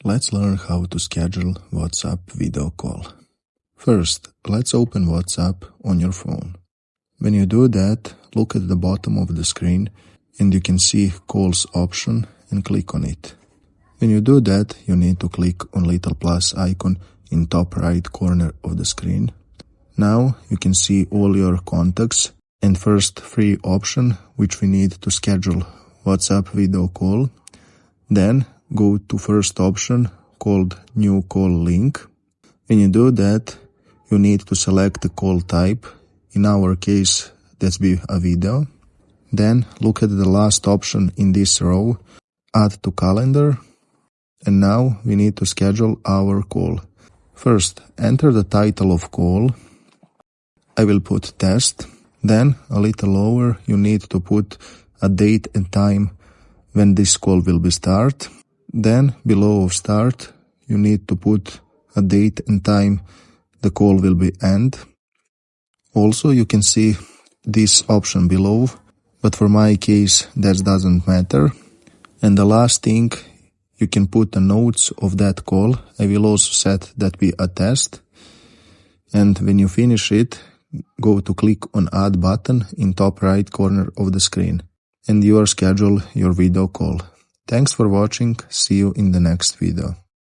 Let's learn how to schedule WhatsApp video call. First, let's open WhatsApp on your phone. When you do that, look at the bottom of the screen and you can see calls option and click on it. When you do that, you need to click on little plus icon in top right corner of the screen. Now you can see all your contacts and first free option which we need to schedule WhatsApp video call. Then go to first option called new call link. When you do that, you need to select the call type. In our case, that's be a video. Then look at the last option in this row, add to calendar. And now we need to schedule our call. First, enter the title of call. I will put test. Then a little lower, you need to put a date and time when this call will be start. Then below of start, you need to put a date and time the call will be end. Also, you can see this option below, but for my case, that doesn't matter. And the last thing, you can put the notes of that call. I will also set that be a test. And when you finish it, go to click on add button in top right corner of the screen. And you are schedule your video call. Thanks for watching. See you in the next video.